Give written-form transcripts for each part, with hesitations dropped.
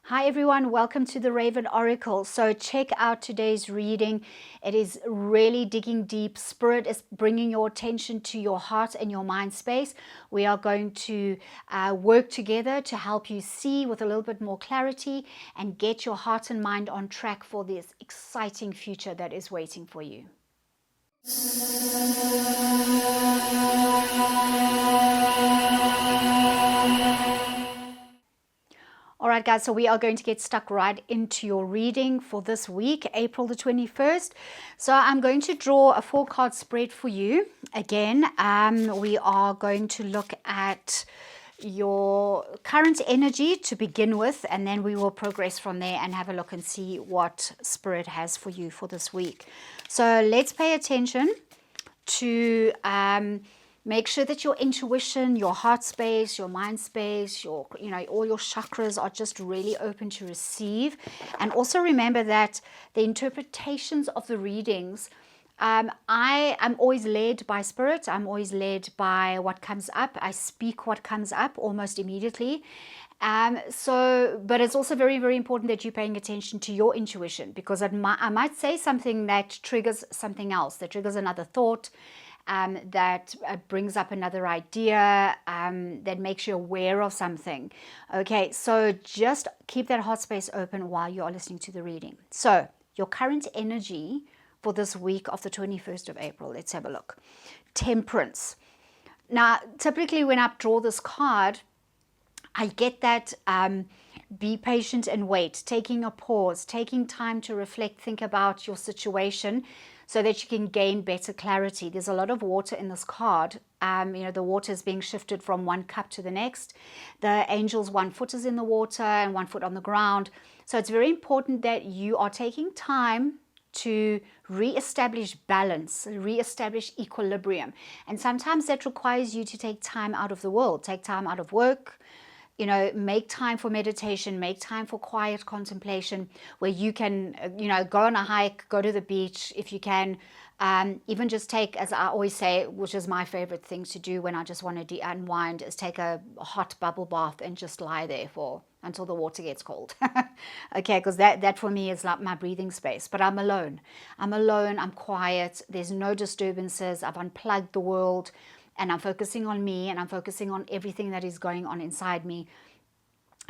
Hi everyone, welcome to the Raven Oracle. So check out today's reading. It is really digging deep. Spirit is bringing your attention to your heart and your mind space. We are going to work together to help you see with a little bit more clarity and get your heart and mind on track for this exciting future that is waiting for you. All right, guys, so we are going to get stuck right into your reading for this week, April the 21st. So I'm going to draw a 4-card spread for you. Again, we are going to look at your current energy to begin with, and then we will progress from there and have a look and see what Spirit has for you for this week. So let's pay attention to make sure that your intuition, your heart space, your mind space, all your chakras are just really open to receive. And also remember that the interpretations of the readings, I am always led by Spirit. I'm always led by what comes up. I speak what comes up almost immediately. But it's also very, very important that you're paying attention to your intuition, because I might say something that triggers something else, that triggers another thought, that brings up another idea, that makes you aware of something. Okay, so just keep that heart space open while you are listening to the reading. So your current energy for this week of the 21st of April, let's have a look. Temperance. Now, typically when I draw this card, I get that be patient and wait, taking a pause, taking time to reflect, think about your situation so that you can gain better clarity. There's a lot of water in this card. The water is being shifted from one cup to the next. The angel's 1 foot is in the water and 1 foot on the ground. So it's very important that you are taking time to re-establish balance, re-establish equilibrium. And sometimes that requires you to take time out of the world, take time out of work, make time for meditation, make time for quiet contemplation, where you can, go on a hike, go to the beach if you can, even just take, as I always say, which is my favorite thing to do when I just want to unwind, is take a hot bubble bath and just lie there until the water gets cold. Okay, because that for me is like my breathing space. But I'm alone, I'm quiet, there's no disturbances, I've unplugged the world, and I'm focusing on me, and I'm focusing on everything that is going on inside me.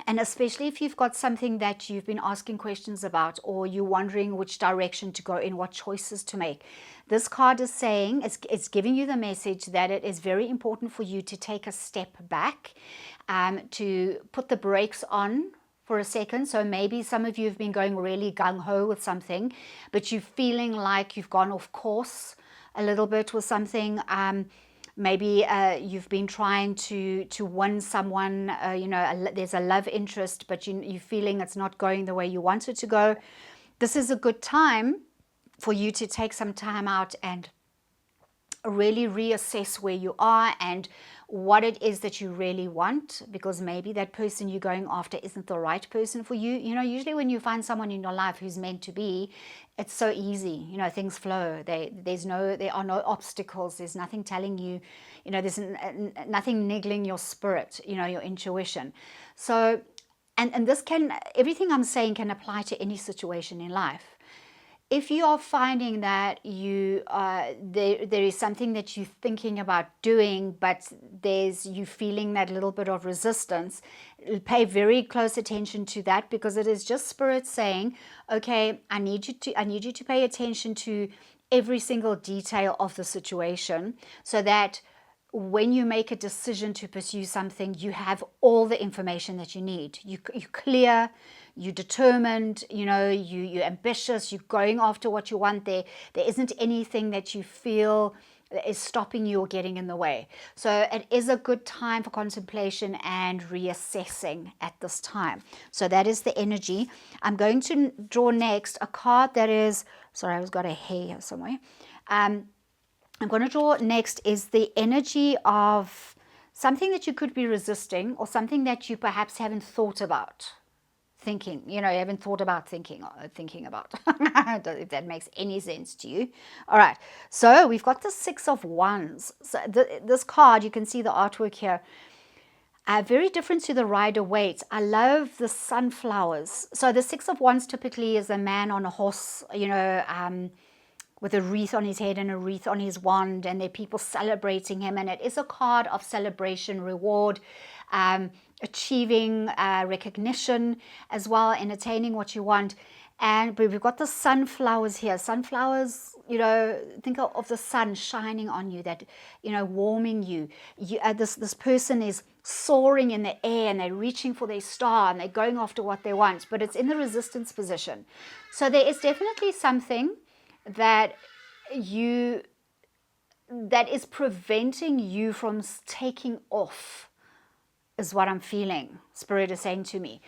And especially if you've got something that you've been asking questions about, or you're wondering which direction to go in, what choices to make. This card is saying, it's giving you the message that it is very important for you to take a step back, to put the brakes on for a second. So maybe some of you have been going really gung-ho with something, but you're feeling like you've gone off course a little bit with something. Maybe you've been trying to win someone, there's a love interest, but you're feeling it's not going the way you want it to go. This is a good time for you to take some time out and really reassess where you are and what it is that you really want, because maybe that person you're going after isn't the right person for you. Usually when you find someone in your life who's meant to be, it's so easy. Things flow. There are no obstacles. There's nothing telling you, there's nothing niggling your spirit, your intuition. So, and everything I'm saying can apply to any situation in life. If you are finding that there is something that you're thinking about doing, but you feeling that little bit of resistance, pay very close attention to that, because it is just Spirit saying, okay, I need you to pay attention to every single detail of the situation, so that when you make a decision to pursue something, you have all the information that you need. You're clear, you're determined, you're ambitious, you're going after what you want. There isn't anything that you feel is stopping you or getting in the way. So it is a good time for contemplation and reassessing at this time. So that is the energy. I'm going to draw next a card that is, sorry, I've got a hair here somewhere. I'm going to draw next is the energy of something that you could be resisting, or something that you perhaps haven't thought about thinking, you haven't thought about thinking about. If that makes any sense to you. All right, so we've got the 6 of Wands. So this card, you can see the artwork here. Very different to the Rider-Waite. I love the sunflowers. So the Six of Wands typically is a man on a horse, with a wreath on his head and a wreath on his wand, and there are people celebrating him. And it is a card of celebration, reward, achieving recognition as well, and attaining what you want. But we've got the sunflowers here. Sunflowers, think of the sun shining on you, that, warming you. This person is soaring in the air, and they're reaching for their star, and they're going after what they want, but it's in the resistance position. So there is definitely something that is preventing you from taking off, is what I'm feeling. Spirit is saying to me.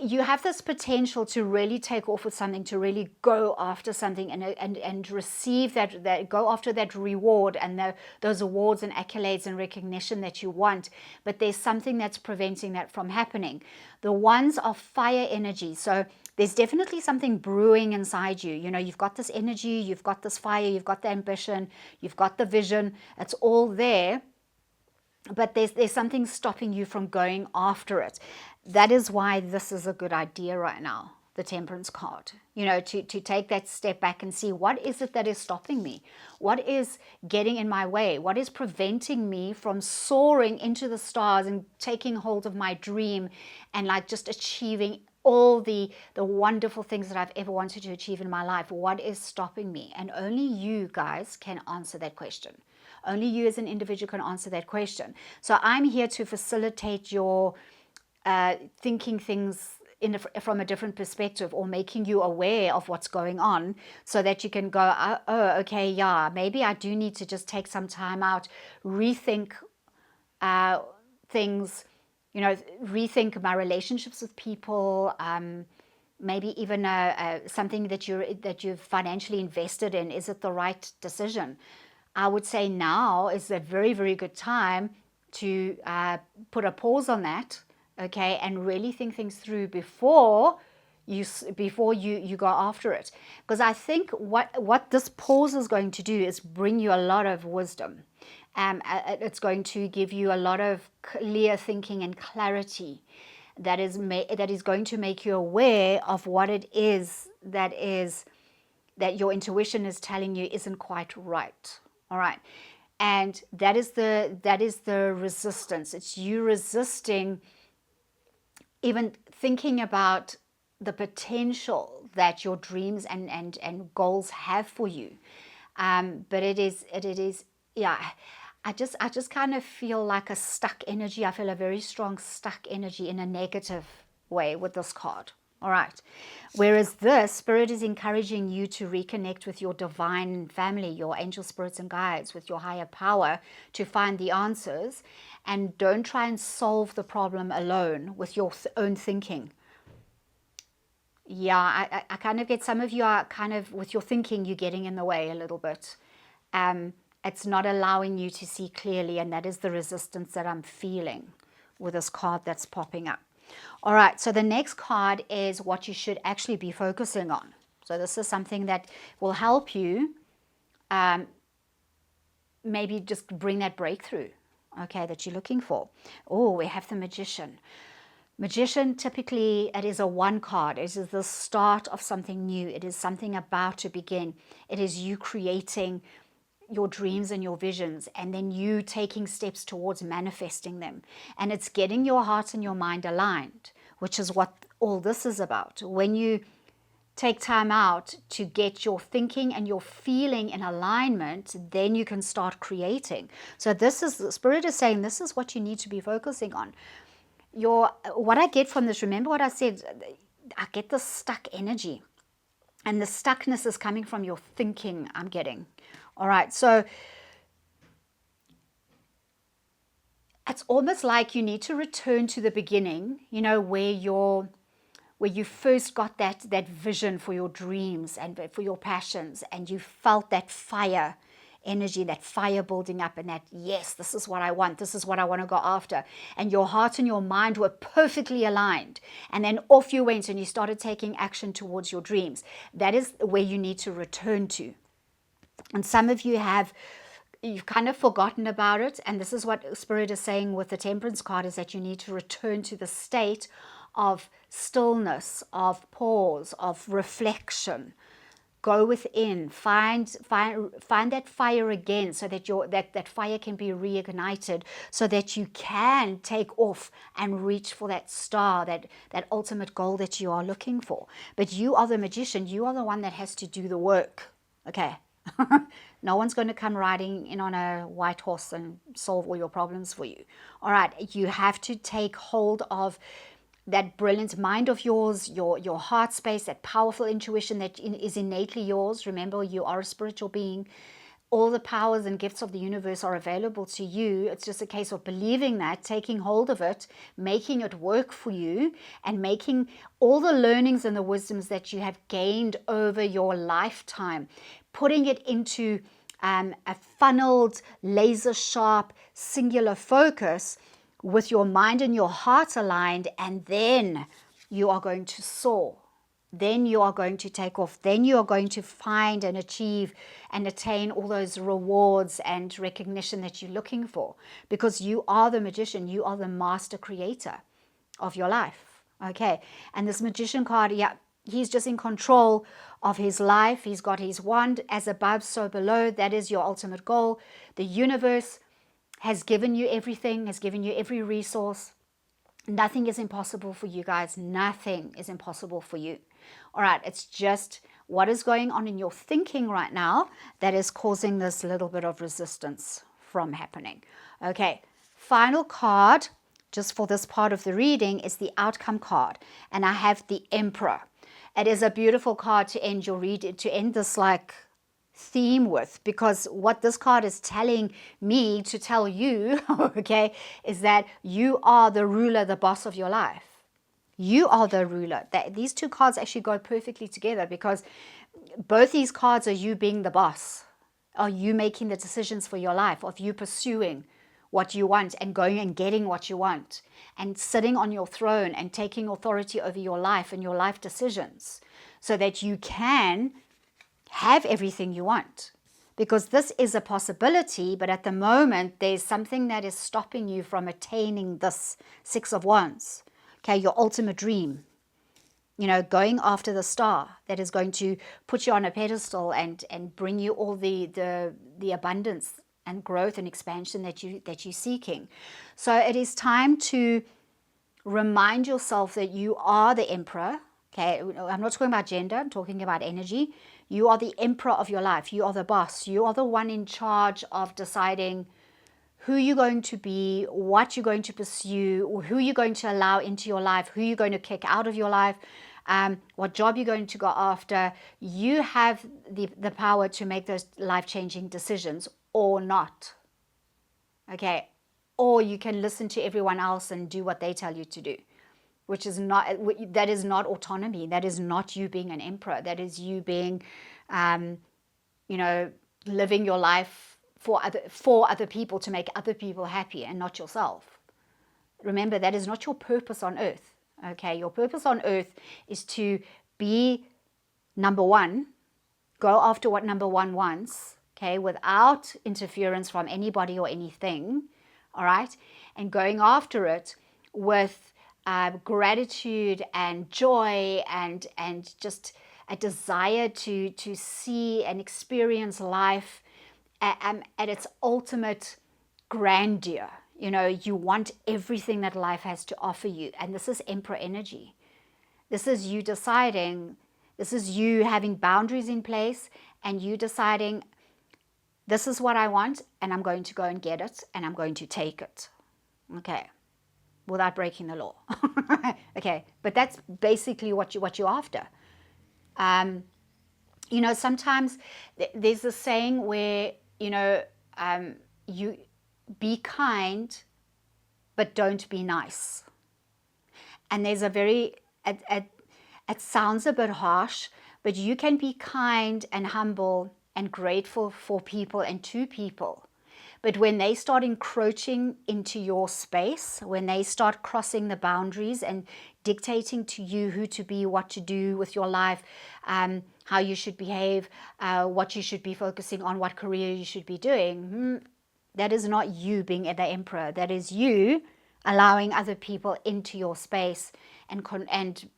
You have this potential to really take off with something, to really go after something and receive that go after that reward and those awards and accolades and recognition that you want. But there's something that's preventing that from happening. The ones are fire energy. So there's definitely something brewing inside you. You've got this energy, you've got this fire, you've got the ambition, you've got the vision. It's all there. But there's something stopping you from going after it. That is why this is a good idea right now, the Temperance card. To take that step back and see, what is it that is stopping me? What is getting in my way? What is preventing me from soaring into the stars and taking hold of my dream and just achieving all the wonderful things that I've ever wanted to achieve in my life? What is stopping me? And only you guys can answer that question. Only you as an individual can answer that question. So I'm here to facilitate your thinking things from a different perspective, or making you aware of what's going on, so that you can go, oh, okay, yeah, maybe I do need to just take some time out, rethink things, rethink my relationships with people, maybe even something that you've financially invested in. Is it the right decision? I would say now is a very, very good time to put a pause on that, okay, and really think things through before you go after it. Because I think what this pause is going to do is bring you a lot of wisdom. It's going to give you a lot of clear thinking and clarity that is going to make you aware of what it is that your intuition is telling you isn't quite right. All right. And that is the resistance. It's you resisting even thinking about the potential that your dreams and goals have for you. But it is, yeah. I just kind of feel like a stuck energy. I feel a very strong stuck energy in a negative way with this card. All right. Whereas this Spirit is encouraging you to reconnect with your divine family, your angel spirits and guides, with your higher power, to find the answers. And don't try and solve the problem alone with your own thinking. Yeah, I kind of get some of you are kind of, with your thinking, you're getting in the way a little bit. It's not allowing you to see clearly, and that is the resistance that I'm feeling with this card that's popping up. All right, so the next card is what you should actually be focusing on. So this is something that will help you maybe just bring that breakthrough, okay, that you're looking for. Oh, we have the Magician. Magician, typically, it is a one card. It is the start of something new. It is something about to begin. It is you creating your dreams and your visions, and then you taking steps towards manifesting them. And it's getting your heart and your mind aligned, which is what all this is about. When you take time out to get your thinking and your feeling in alignment, then you can start creating. So this is, the Spirit is saying, this is what you need to be focusing on. What I get from this, remember what I said, I get this stuck energy. And the stuckness is coming from your thinking, I'm getting. All right, so it's almost like you need to return to the beginning, where you first got that vision for your dreams and for your passions, and you felt that fire energy, that fire building up, and that, yes, this is what I want, this is what I want to go after. And your heart and your mind were perfectly aligned. And then off you went and you started taking action towards your dreams. That is where you need to return to. And some of you have you've kind of forgotten about it. And this is what Spirit is saying with the Temperance card, is that you need to return to the state of stillness, of pause, of reflection. Go within, find that fire again, so that that fire can be reignited, so that you can take off and reach for that star, that ultimate goal that you are looking for. But you are the magician. You are the one that has to do the work. Okay. No one's going to come riding in on a white horse and solve all your problems for you. All right. You have to take hold of that brilliant mind of yours, your heart space, that powerful intuition that is innately yours. Remember, you are a spiritual being. All the powers and gifts of the universe are available to you. It's just a case of believing that, taking hold of it, making it work for you, and making all the learnings and the wisdoms that you have gained over your lifetime, putting it into a funneled, laser sharp, singular focus with your mind and your heart aligned, and then you are going to soar. Then you are going to take off. Then you are going to find and achieve and attain all those rewards and recognition that you're looking for, because you are the magician. You are the master creator of your life. Okay. And this magician card, yeah, he's just in control of his life. He's got his wand, as above, so below. That is your ultimate goal. The universe has given you everything, has given you every resource. Nothing is impossible for you guys. Nothing is impossible for you. All right, it's just what is going on in your thinking right now that is causing this little bit of resistance from happening. Okay, final card, just for this part of the reading, is the outcome card. And I have the Emperor. It is a beautiful card to end your read, to end this like theme with, because what this card is telling me to tell you, okay, is that you are the ruler, the boss of your life. You are the ruler. These two cards actually go perfectly together, because both these cards are you being the boss. Are you making the decisions for your life? Of you pursuing what you want and going and getting what you want and sitting on your throne and taking authority over your life and your life decisions, so that you can have everything you want. Because this is a possibility, but at the moment there's something that is stopping you from attaining this Six of Wands. Okay, your ultimate dream. You know, going after the star that is going to put you on a pedestal and bring you all the abundance and growth and expansion that you're seeking. So it is time to remind yourself that you are the emperor. Okay, I'm not talking about gender, I'm talking about energy. You are the emperor of your life. You are the boss. You are the one in charge of deciding who you're going to be, what you're going to pursue, or who you're going to allow into your life, who you're going to kick out of your life, what job you're going to go after. You have the power to make those life-changing decisions or not. Okay, or you can listen to everyone else and do what they tell you to do, which is not, that is not autonomy. That is not you being an emperor. That is you being, you know, living your life for other people, to make other people happy and not yourself. Remember, that is not your purpose on earth. Okay, your purpose on earth is to be number one, go after what number one wants, okay, without interference from anybody or anything, all right, and going after it with gratitude and joy and just a desire to see and experience life at its ultimate grandeur. You know, you want everything that life has to offer you. And this is Emperor energy. This is you deciding, this is you having boundaries in place and you deciding, this is what I want and I'm going to go and get it and I'm going to take it. Okay. Without breaking the law. Okay. But that's basically what you're after. You know, sometimes there's a saying where, you know, you be kind, but don't be nice. And there's a very, it sounds a bit harsh, but you can be kind and humble and grateful for people and to people. But when they start encroaching into your space, when they start crossing the boundaries and dictating to you who to be, what to do with your life, how you should behave, what you should be focusing on, what career you should be doing. That is not you being the emperor. That is you allowing other people into your space and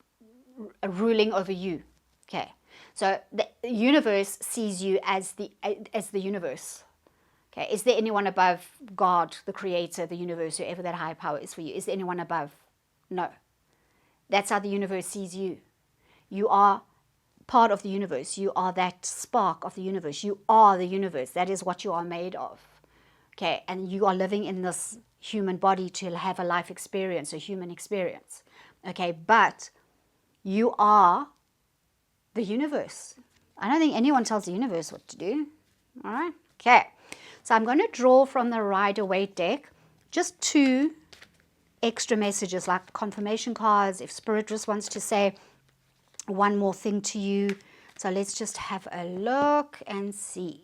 ruling over you. Okay, so the universe sees you as the universe. Okay, is there anyone above God, the creator, the universe, whoever that higher power is for you? Is there anyone above? No. That's how the universe sees you. You are part of the universe. You are that spark of the universe. You are the universe. That is what you are made of. Okay, and you are living in this human body to have a life experience, a human experience. Okay, but you are the universe. I don't think anyone tells the universe what to do. All right, okay. So I'm going to draw from the Rider-Waite deck just 2 extra messages, like confirmation cards, if Spirit just wants to say one more thing to you. So let's just have a look and see.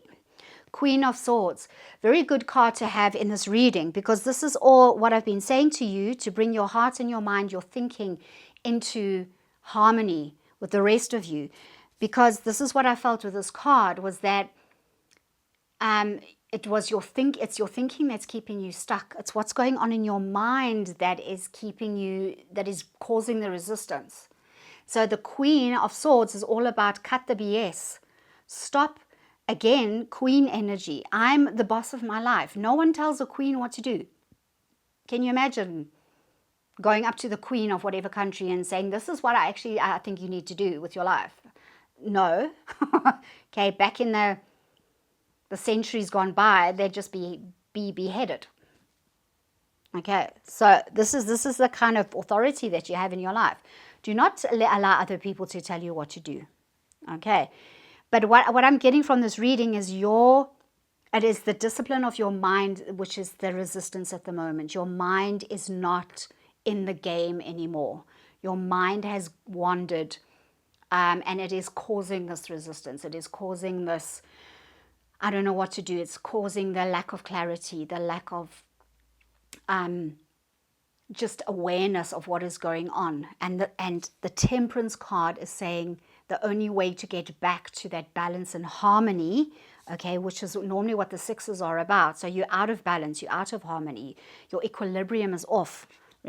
Queen of Swords, very good card to have in this reading, because this is all what I've been saying to you, to bring your heart and your mind, your thinking into harmony with the rest of you. Because this is what I felt with this card, was that it's your thinking that's keeping you stuck. It's what's going on in your mind that is keeping you, that is causing the resistance. So the Queen of Swords is all about cut the BS. Stop, again, Queen energy. I'm the boss of my life. No one tells a queen what to do. Can you imagine going up to the queen of whatever country and saying, this is what I think you need to do with your life? No. Okay, back in the centuries gone by, they'd just be beheaded. Okay, so this is the kind of authority that you have in your life. Do not allow other people to tell you what to do. Okay, but what I'm getting from this reading is it is the discipline of your mind, which is the resistance at the moment. Your mind is not in the game anymore. Your mind has wandered, and it is causing this resistance. It is causing this, I don't know what to do. It's causing the lack of clarity, the lack of just awareness of what is going on. And the Temperance card is saying the only way to get back to that balance and harmony, okay, which is normally what the 6s are about. So you're out of balance, you're out of harmony, your equilibrium is off.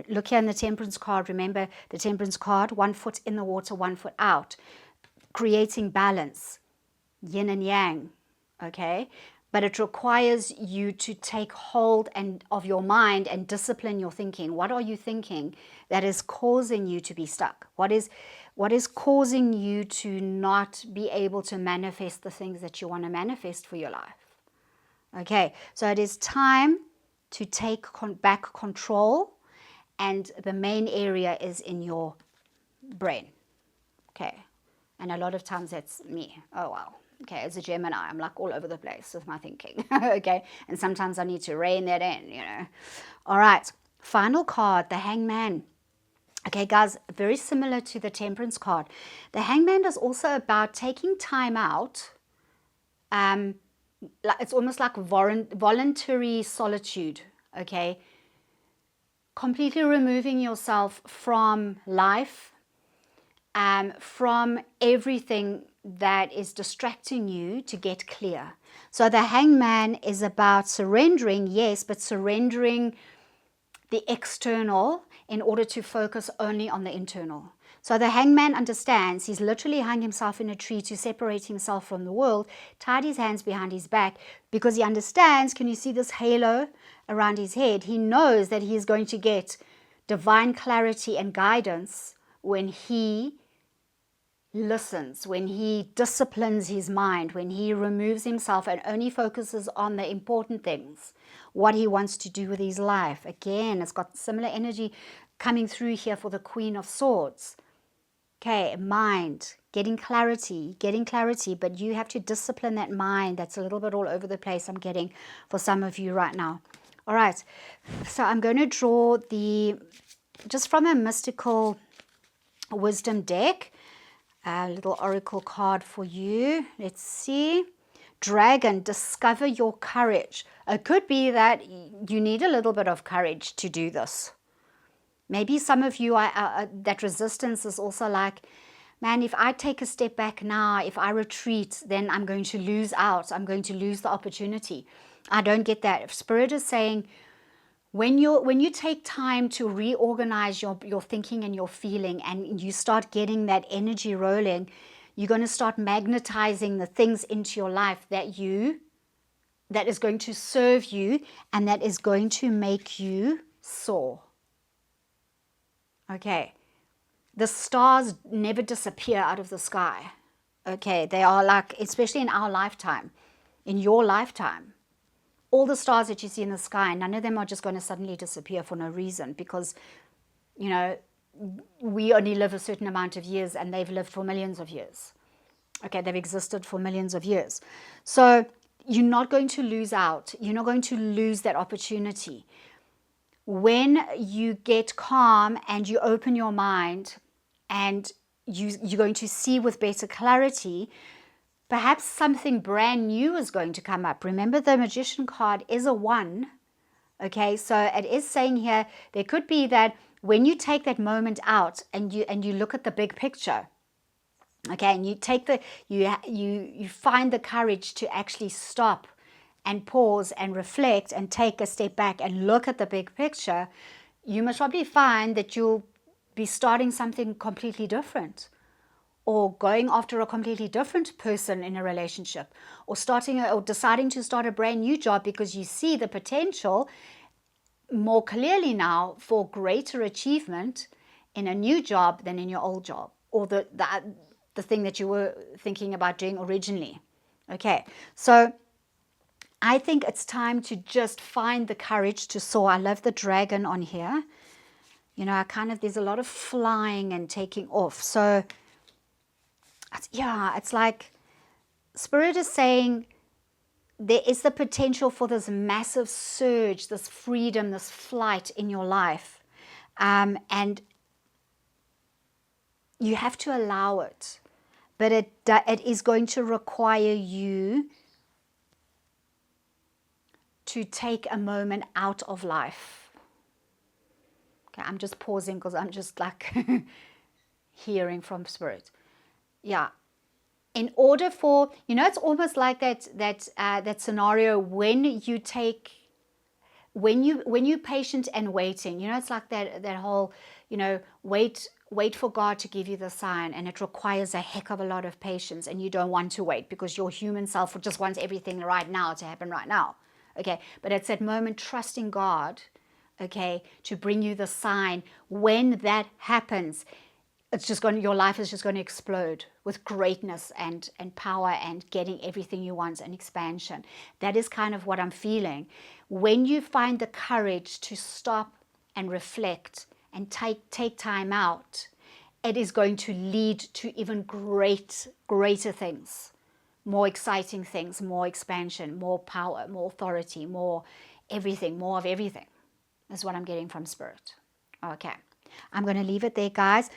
Look here in the Temperance card. Remember the Temperance card, 1 foot in the water, 1 foot out, creating balance, yin and yang. Okay, but it requires you to take hold of your mind and discipline your thinking. What are you thinking that is causing you to be stuck? What is causing you to not be able to manifest the things that you want to manifest for your life? Okay, so it is time to take back control, and the main area is in your brain. Okay, and a lot of times that's me. Oh, wow. Okay, as a Gemini, I'm like all over the place with my thinking. Okay, and sometimes I need to rein that in, you know. All right, final card, the Hangman. Okay, guys, very similar to the Temperance card. The Hangman is also about taking time out. It's almost like voluntary solitude, okay? Completely removing yourself from life, from everything that is distracting you to get clear. So the Hangman is about surrendering, yes, but surrendering the external in order to focus only on the internal. So the Hangman understands. He's literally hung himself in a tree to separate himself from the world, tied his hands behind his back, because he understands. Can you see this halo around his head? He knows that he is going to get divine clarity and guidance when he listens, when he disciplines his mind, when he removes himself and only focuses on the important things, what he wants to do with his life. Again, it's got similar energy coming through here for the Queen of Swords. Okay, mind, getting clarity, but you have to discipline that mind that's a little bit all over the place, I'm getting for some of you right now. All right, so I'm going to draw just from a mystical wisdom deck, a little oracle card for you. Let's see. Dragon, discover your courage. It could be that you need a little bit of courage to do this. Maybe some of you, that resistance is also like, man, if I take a step back now, if I retreat, then I'm going to lose out. I'm going to lose the opportunity. I don't get that. If Spirit is saying, when you take time to reorganize your thinking and your feeling, and you start getting that energy rolling, you're going to start magnetizing the things into your life that is going to serve you and that is going to make you soar. Okay. The stars never disappear out of the sky. Okay. They are like, especially in our lifetime, in your lifetime, all the stars that you see in the sky, none of them are just going to suddenly disappear for no reason, because, you know, we only live a certain amount of years and they've lived for millions of years. Okay. They've existed for millions of years. So you're not going to lose out. You're not going to lose that opportunity. When you get calm and you open your mind and you're going to see with better clarity, perhaps something brand new is going to come up. Remember, the Magician card is a 1. Okay, so it is saying here, there could be that when you take that moment out and you look at the big picture, okay, and you take you find the courage to actually stop and pause and reflect and take a step back and look at the big picture, you must probably find that you'll be starting something completely different, or going after a completely different person in a relationship, or deciding to start a brand new job because you see the potential more clearly now for greater achievement in a new job than in your old job, or the thing that you were thinking about doing originally. Okay, so I think it's time to just find the courage to soar. I love the dragon on here. You know, there's a lot of flying and taking off. So, it's like Spirit is saying there is the potential for this massive surge, this freedom, this flight in your life. And you have to allow it. But it is going to require you to take a moment out of life. Okay, I'm just pausing because I'm just like hearing from Spirit. Yeah. In order for, it's almost like that scenario when you're patient and waiting. It's like that whole, wait for God to give you the sign, and it requires a heck of a lot of patience, and you don't want to wait because your human self just wants everything right now to happen right now. Okay, but it's that moment trusting God, okay, to bring you the sign. When that happens, your life is just going to explode with greatness and power and getting everything you want and expansion. That is kind of what I'm feeling. When you find the courage to stop and reflect and take time out, it is going to lead to even greater things. More exciting things, more expansion, more power, more authority, more everything, more of everything. That's what I'm getting from Spirit. Okay, I'm going to leave it there, guys.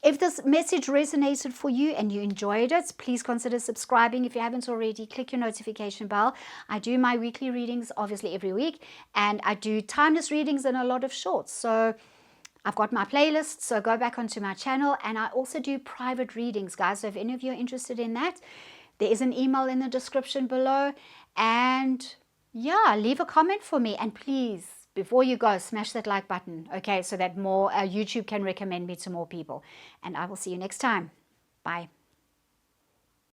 If this message resonated for you and you enjoyed it, please consider subscribing. If you haven't already, click your notification bell. I do my weekly readings, obviously, every week, and I do timeless readings and a lot of shorts. So I've got my playlist, so go back onto my channel, and I also do private readings, guys. So if any of you are interested in that, there is an email in the description below. And yeah, leave a comment for me. And please, before you go, smash that like button, okay, so that more YouTube can recommend me to more people. And I will see you next time. Bye.